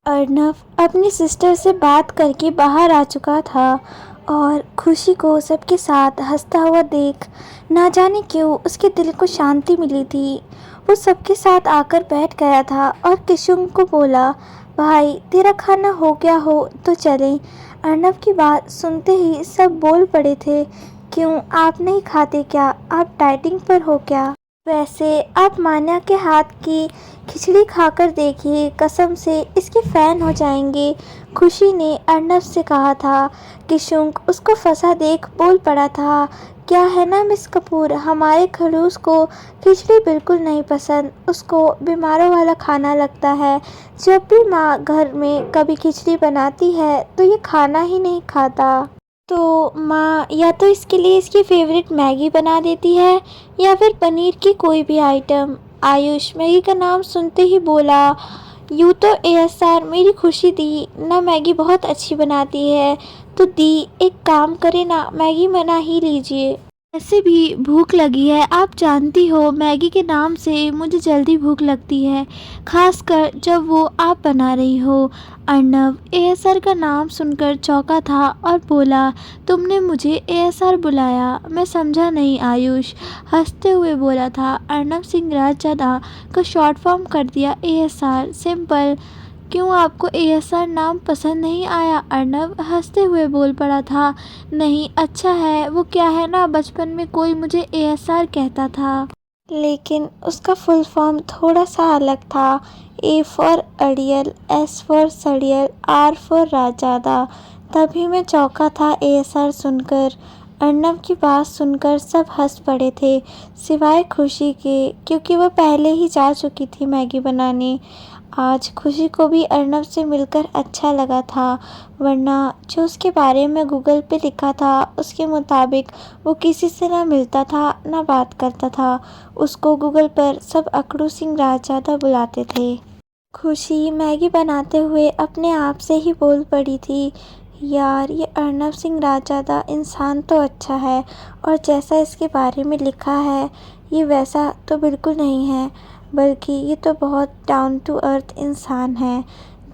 अर्नव अपनी सिस्टर से बात करके बाहर आ चुका था और खुशी को सबके साथ हंसता हुआ देख ना जाने क्यों उसके दिल को शांति मिली थी। वो सबके साथ आकर बैठ गया था और किशुंग को बोला, भाई तेरा खाना हो गया हो तो चलें। अर्नव की बात सुनते ही सब बोल पड़े थे, क्यों आप नहीं खाते क्या? आप डाइटिंग पर हो क्या? वैसे आप मान्या के हाथ की खिचड़ी खाकर देखिए, कसम से इसके फैन हो जाएंगे। खुशी ने अर्नव से कहा था। किशुंग उसको फंसा देख बोल पड़ा था, क्या है ना मिस कपूर, हमारे खड़ूस को खिचड़ी बिल्कुल नहीं पसंद, उसको बीमारों वाला खाना लगता है। जब भी माँ घर में कभी खिचड़ी बनाती है तो ये खाना ही नहीं खाता। तो माँ या तो इसके लिए इसकी फेवरेट मैगी बना देती है या फिर पनीर की कोई भी आइटम। आयुष मैगी का नाम सुनते ही बोला, यूँ तो एएसआर मेरी खुशी दी ना मैगी बहुत अच्छी बनाती है, तो दी एक काम करे ना, मैगी बना ही लीजिए। ऐसे भी भूख लगी है, आप जानती हो मैगी के नाम से मुझे जल्दी भूख लगती है, खासकर जब वो आप बना रही हो। अर्नव एएसआर का नाम सुनकर चौंका था और बोला, तुमने मुझे एएसआर बुलाया? मैं समझा नहीं। आयुष हंसते हुए बोला था, अर्नव सिंह राजजादा का शॉर्ट फॉर्म कर दिया एएसआर, सिंपल। क्यों आपको एएसआर नाम पसंद नहीं आया? अर्नव हंसते हुए बोल पड़ा था, नहीं अच्छा है, वो क्या है ना, बचपन में कोई मुझे एएसआर कहता था, लेकिन उसका फुल फॉर्म थोड़ा सा अलग था। ए फॉर अड़ियल, एस फॉर सड़ियल, आर फॉर राजादा। तभी मैं चौंका था एएसआर सुनकर। अर्नव की बात सुनकर सब हंस पड़े थे, सिवाय खुशी के, क्योंकि वह पहले ही जा चुकी थी मैगी बनाने। आज खुशी को भी अर्नव से मिलकर अच्छा लगा था, वरना जो उसके बारे में गूगल पे लिखा था उसके मुताबिक वो किसी से ना मिलता था ना बात करता था। उसको गूगल पर सब अकड़ू सिंह राजजादा बुलाते थे। खुशी मैगी बनाते हुए अपने आप से ही बोल पड़ी थी, यार ये अर्नव सिंह राजजादा इंसान तो अच्छा है, और जैसा इसके बारे में लिखा है ये वैसा तो बिल्कुल नहीं है, बल्कि ये तो बहुत डाउन टू अर्थ इंसान है।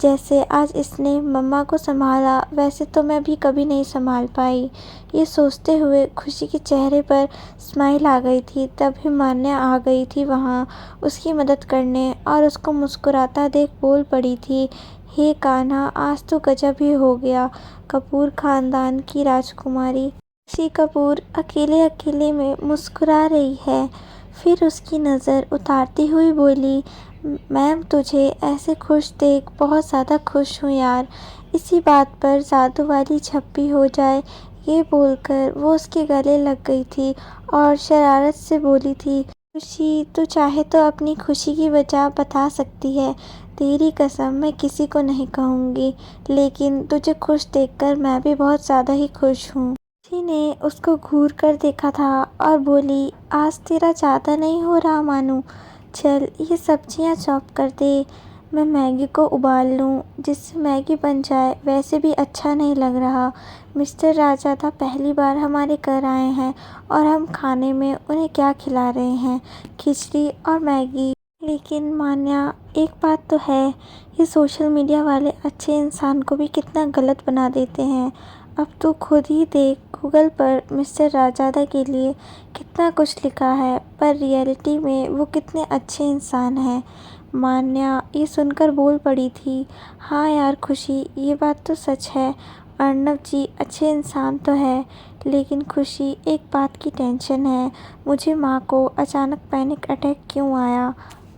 जैसे आज इसने मम्मा को संभाला वैसे तो मैं भी कभी नहीं संभाल पाई। ये सोचते हुए खुशी के चेहरे पर स्माइल आ गई थी। तभी मान्या आ गई थी वहाँ उसकी मदद करने और उसको मुस्कुराता देख बोल पड़ी थी, हे कान्हा, आज तो गजब ही हो गया, कपूर खानदान की राजकुमारी। ऋषि कपूर अकेले अकेले में मुस्कुरा रही है, फिर उसकी नज़र उतारती हुई बोली, मैम तुझे ऐसे खुश देख बहुत ज़्यादा खुश हूँ यार, इसी बात पर जादू वाली झप्पी हो जाए। ये बोलकर वो उसके गले लग गई थी और शरारत से बोली थी, खुशी तू चाहे तो अपनी खुशी की वजह बता सकती है, तेरी कसम मैं किसी को नहीं कहूँगी, लेकिन तुझे खुश देखकर मैं भी बहुत ज़्यादा ही खुश हूँ। खुशी ने उसको घूर कर देखा था और बोली, आज तेरा ज़्यादा नहीं हो रहा मानू, चल ये सब्जियां चॉप कर दे, मैं मैगी को उबाल लूँ जिससे मैगी बन जाए। वैसे भी अच्छा नहीं लग रहा, मिस्टर राजादा पहली बार हमारे घर आए हैं और हम खाने में उन्हें क्या खिला रहे हैं, खिचड़ी और मैगी। लेकिन मान्या एक बात तो है, ये सोशल मीडिया वाले अच्छे इंसान को भी कितना गलत बना देते हैं। अब तू खुद ही देख, गूगल पर मिस्टर राजादा के लिए कितना कुछ लिखा है, पर रियलिटी में वो कितने अच्छे इंसान हैं। मान्या ये सुनकर बोल पड़ी थी, हाँ यार खुशी, ये बात तो सच है, अर्नव जी अच्छे इंसान तो है, लेकिन खुशी एक बात की टेंशन है, मुझे माँ को अचानक पैनिक अटैक क्यों आया।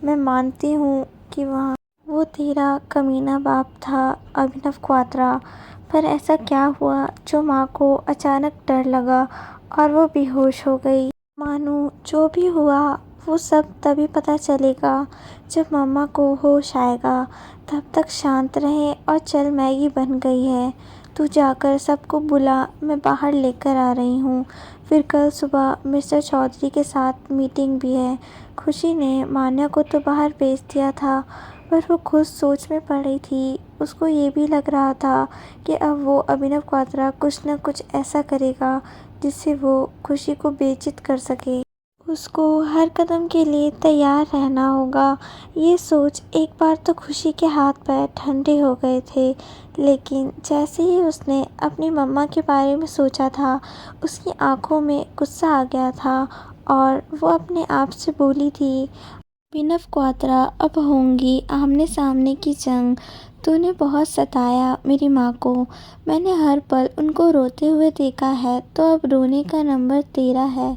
मैं मानती हूँ कि वहाँ वो तेरा कमीना बाप था अभिनव क्वात्रा, पर ऐसा क्या हुआ जो माँ को अचानक डर लगा और वो बेहोश हो गई। मानो जो भी हुआ वो सब तभी पता चलेगा जब मम्मा को होश आएगा। तब तक शांत रहे और चल मैगी बन गई है, तू जाकर सबको बुला, मैं बाहर लेकर आ रही हूँ, फिर कल सुबह मिस्टर चौधरी के साथ मीटिंग भी है। खुशी ने मान्या को तो बाहर भेज दिया था, पर वो खुद सोच में पड़ी थी। उसको ये भी लग रहा था कि अब वो अभिनव क्वात्रा कुछ न कुछ ऐसा करेगा जिससे वो खुशी को बेइज्जत कर सके। उसको हर कदम के लिए तैयार रहना होगा। ये सोच एक बार तो खुशी के हाथ-पैर ठंडे हो गए थे, लेकिन जैसे ही उसने अपनी मम्मा के बारे में सोचा था, उसकी आँखों में गुस्सा आ गया था और वो अपने आप से बोली थी, अभिनव क्वात्रा, अब होंगी आमने-सामने की जंग। तूने बहुत सताया मेरी माँ को। मैंने हर पल उनको रोते हुए देखा है, तो अब रोने का नंबर तेरा है।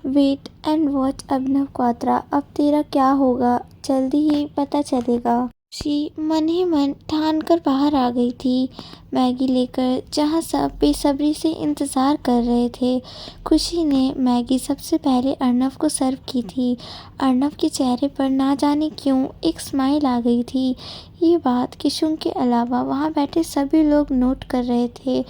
वेट एंड वॉच अभिनव क्वात्रा, अब तेरा क्या होगा जल्दी ही पता चलेगा। खुशी मन ही मन ठान कर बाहर आ गई थी, मैगी लेकर, जहाँ सब बेसब्री से इंतज़ार कर रहे थे। खुशी ने मैगी सबसे पहले अर्नव को सर्व की थी। अर्नव के चेहरे पर ना जाने क्यों एक स्माइल आ गई थी। ये बात किशुन के अलावा वहाँ बैठे सभी लोग नोट कर रहे थे।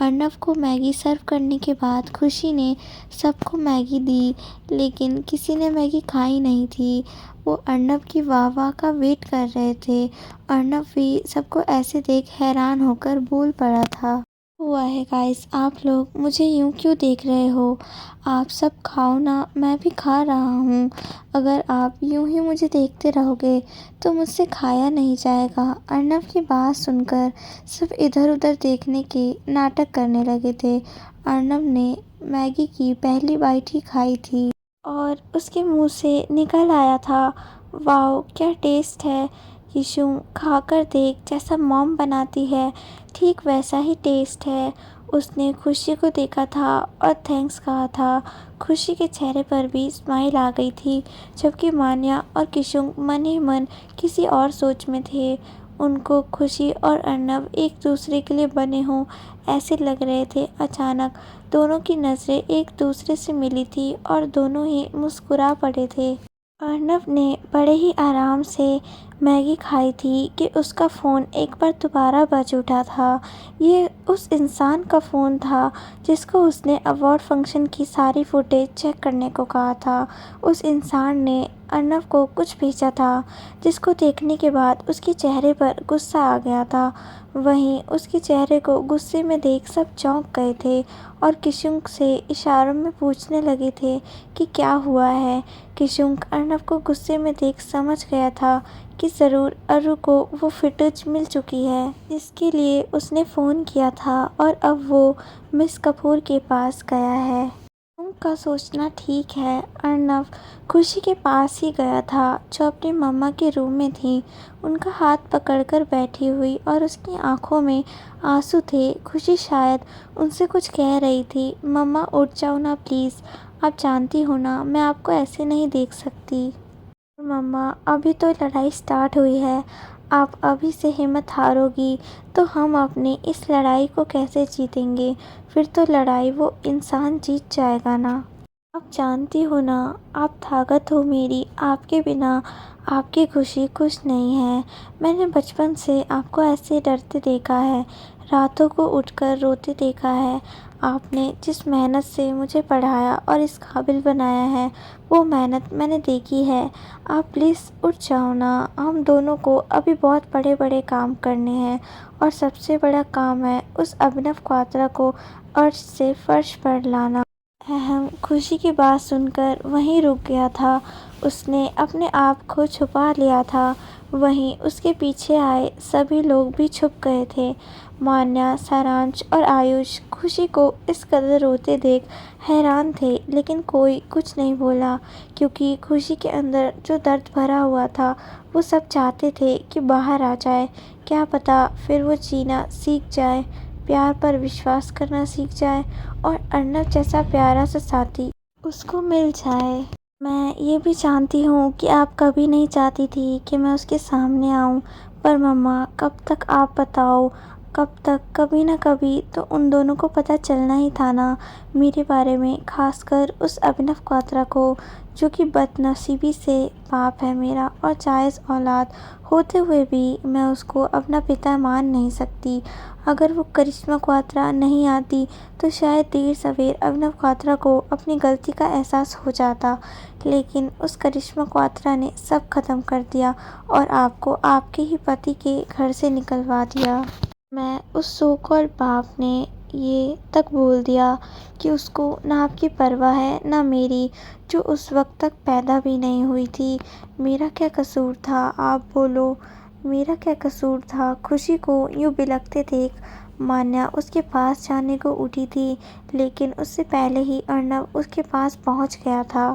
अर्नव को मैगी सर्व करने के बाद खुशी ने सबको मैगी दी, लेकिन किसी ने मैगी खाई नहीं थी। वो अर्नव की वाह-वाह का वेट कर रहे थे। अर्नव भी सबको ऐसे देख हैरान होकर बोल पड़ा था, हुआ है गाइस, आप लोग मुझे यूँ क्यों देख रहे हो? आप सब खाओ ना, मैं भी खा रहा हूँ। अगर आप यूँ ही मुझे देखते रहोगे तो मुझसे खाया नहीं जाएगा। अर्नव की बात सुनकर सब इधर-उधर देखने के नाटक करने लगे थे। अर्नव ने मैगी की पहली बाइट ही खाई थी और उसके मुंह से निकल आया था, वाओ क्या टेस्ट है। यीशु, खाकर देख, जैसा मॉम बनाती है ठीक वैसा ही टेस्ट है। उसने खुशी को देखा था और थैंक्स कहा था। खुशी के चेहरे पर भी स्माइल आ गई थी, जबकि मान्या और किशुंग मन ही मन किसी और सोच में थे। उनको खुशी और अर्नव एक दूसरे के लिए बने हों ऐसे लग रहे थे। अचानक दोनों की नज़रें एक दूसरे से मिली थी और दोनों ही मुस्कुरा पड़े थे। अर्नव ने बड़े ही आराम से मैगी खाई थी कि उसका फ़ोन एक बार दोबारा बज उठा था। ये उस इंसान का फ़ोन था जिसको उसने अवार्ड फंक्शन की सारी फुटेज चेक करने को कहा था। उस इंसान ने अर्नव को कुछ भेजा था, जिसको देखने के बाद उसके चेहरे पर गुस्सा आ गया था। वहीं उसके चेहरे को गुस्से में देख सब चौंक गए थे और किशुंग से इशारों में पूछने लगे थे कि क्या हुआ है। किशुंग अर्नव को गुस्से में देख समझ गया था कि ज़रूर अरु को वो फुटेज मिल चुकी है, जिसके लिए उसने फ़ोन किया था और अब वो मिस कपूर के पास गया है। उनका सोचना ठीक है। अर्नव खुशी के पास ही गया था, जो अपनी मम्मा के रूम में थी। उनका हाथ पकड़कर बैठी हुई और उसकी आंखों में आंसू थे। खुशी शायद उनसे कुछ कह रही थी। मम्मा उठ जाओ ना प्लीज़, आप जानती हो ना मैं आपको ऐसे नहीं देख सकती। मम्मा, अभी तो लड़ाई स्टार्ट हुई है। आप अभी से हिम्मत हारोगी तो हम अपनी इस लड़ाई को कैसे जीतेंगे? फिर तो लड़ाई वो इंसान जीत जाएगा ना। आप जानती हो ना, आप ताकत हो मेरी। आपके बिना आपकी खुशी कुछ नहीं है। मैंने बचपन से आपको ऐसे डरते देखा है, रातों को उठकर रोते देखा है। आपने जिस मेहनत से मुझे पढ़ाया और इस काबिल बनाया है, वो मेहनत मैंने देखी है। आप प्लीज़ उठ जाओ ना। हम दोनों को अभी बहुत बड़े-बड़े काम करने हैं और सबसे बड़ा काम है उस अभिनव क्वात्रा को अर्श से फर्श पर लाना। अहम खुशी की बात सुनकर वहीं रुक गया था। उसने अपने आप को छुपा लिया था। वहीं उसके पीछे आए सभी लोग भी छुप गए थे। मान्या, सारांश और आयुष खुशी को इस कदर रोते देख हैरान थे, लेकिन कोई कुछ नहीं बोला, क्योंकि खुशी के अंदर जो दर्द भरा हुआ था वो सब चाहते थे कि बाहर आ जाए। क्या पता फिर वो जीना सीख जाए, प्यार पर विश्वास करना सीख जाए और अर्नव जैसा प्यारा सा साथी उसको मिल जाए। मैं ये भी जानती हूँ कि आप कभी नहीं चाहती थी कि मैं उसके सामने आऊँ, पर मम्मा कब तक आप बताओ, कब तक? कभी ना कभी तो उन दोनों को पता चलना ही था ना मेरे बारे में, खासकर उस अभिनव क्वात्रा को, जो कि बदनसीबी से बाप है मेरा और जायज़ औलाद होते हुए भी मैं उसको अपना पिता मान नहीं सकती। अगर वो करिश्मा क्वात्रा नहीं आती तो शायद देर सवेर अभिनव क्वात्रा को अपनी गलती का एहसास हो जाता, लेकिन उस करिश्मा क्वात्रा ने सब खत्म कर दिया और आपको आपके ही पति के घर से निकलवा दिया। मैं उस सो कॉल्ड बाप ने ये तक बोल दिया कि उसको ना आपकी परवाह है ना मेरी, जो उस वक्त तक पैदा भी नहीं हुई थी। मेरा क्या कसूर था, आप बोलो, मेरा क्या कसूर था। खुशी को यूँ बिलखते देख मान्या उसके पास जाने को उठी थी, लेकिन उससे पहले ही अर्नब उसके पास पहुंच गया था।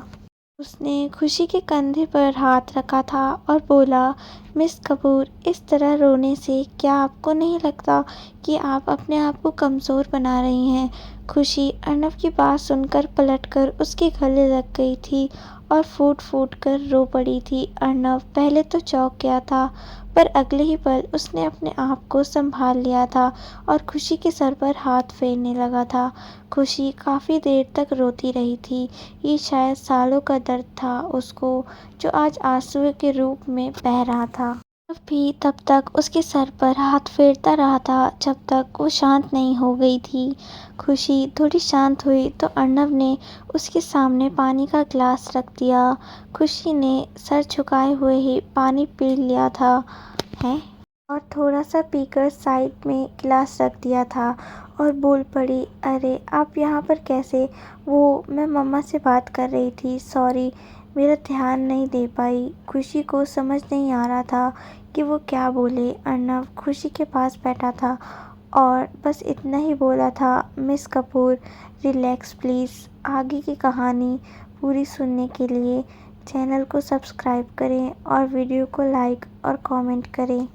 उसने खुशी के कंधे पर हाथ रखा था और बोला, मिस कपूर, इस तरह रोने से क्या आपको नहीं लगता कि आप अपने आप को कमज़ोर बना रही हैं? खुशी अर्नब की बात सुनकर पलटकर उसके गले लग गई थी और फूट फूट कर रो पड़ी थी। अर्नब पहले तो चौंक गया था, पर अगले ही पल उसने अपने आप को संभाल लिया था और खुशी के सर पर हाथ फेरने लगा था। खुशी काफ़ी देर तक रोती रही थी। ये शायद सालों का दर्द था उसको, जो आज आंसू के रूप में बह रहा था। अर्नब भी तब तक उसके सर पर हाथ फेरता रहा था जब तक वो शांत नहीं हो गई थी। खुशी थोड़ी शांत हुई तो अर्नब ने उसके सामने पानी का गिलास रख दिया। खुशी ने सर झुकाए हुए ही पानी पी लिया था है और थोड़ा सा पीकर साइड में गिलास रख दिया था और बोल पड़ी, अरे आप यहाँ पर कैसे? वो मैं मम्मा से बात कर रही थी, सॉरी, मेरा ध्यान नहीं दे पाई। खुशी को समझ नहीं आ रहा था कि वो क्या बोले। अर्नब खुशी के पास बैठा था और बस इतना ही बोला था, मिस कपूर, रिलैक्स प्लीज़। आगे की कहानी पूरी सुनने के लिए चैनल को सब्सक्राइब करें और वीडियो को लाइक और कमेंट करें।